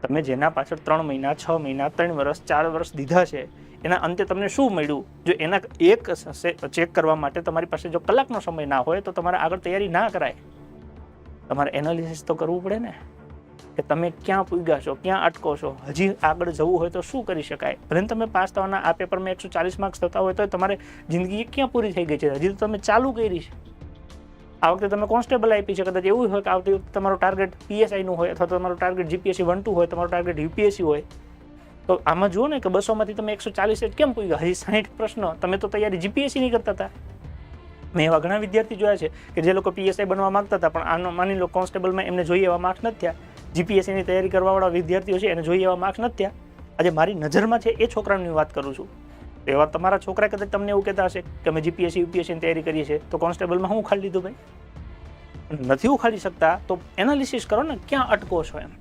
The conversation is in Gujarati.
તમે જેના પાછળ 3 મહિના 6 મહિના 3 વર્ષ 4 વર્ષ દીધા છે એના અંતે તમને શું મળ્યું? જો એના એક ચેક કરવા માટે તમારી પાસે જો કલાકનો સમય ના હોય તો તમારે આગળ તૈયારી ના કરાય. તમારે એનાલિસિસ તો કરવું પડે ને કે તમે ક્યાં પૂગ્યા છો, ક્યાં અટકો છો, હજી આગળ જવું હોય તો શું કરી શકાય. ભલે તમે પાસ થવાના આ પેપરમાં 140 માર્ક્સ થતા હોય તો તમારે જિંદગી ક્યાં પૂરી થઈ ગઈ છે, હજી તો તમે ચાલુ કરી છે. આ વખતે તમે કોન્સ્ટેબલ આપી છે, કદાચ એવું હોય કે આ વખતે તમારો ટાર્ગેટ પીએસઆઈનું હોય અથવા તમારો ટાર્ગેટ જીપીએસસી 1-2 હોય, તમારો ટાર્ગેટ યુપીએસસી હોય. તો આમાં જુઓ ને કે 200માંથી તમે 140 કેમ પૂગ્યા? હજી 60 પ્રશ્નો. તમે તો તૈયારી જીપીએસસી નહીં કરતા હતા. મેં એવા ઘણા વિદ્યાર્થી જોયા છે કે જે લોકો પીએસઆઈ બનવા માંગતા હતા પણ આનો માની લો કોન્સ્ટેબલમાં એમને જોઈએ એવા માર્ક્સ નથી થયા. જીપીએસસીની તૈયારી કરવાવાળા વિદ્યાર્થીઓ છે એને જોઈએ એવા માર્ક્સ નથી થયા. આજે મારી નજરમાં છે એ છોકરાની વાત કરું છું. એવા તમારા છોકરા કદાચ તમને એવું કહેતા હશે કે અમે જીપીએસસી યુપીએસસીની તૈયારી કરીએ છીએ તો કોન્સ્ટેબલમાં હું ઉખાડી લીધું ભાઈ? નથી ઉખાડી શકતા તો એનાલિસિસ કરો ને ક્યાં અટકો છો એમ.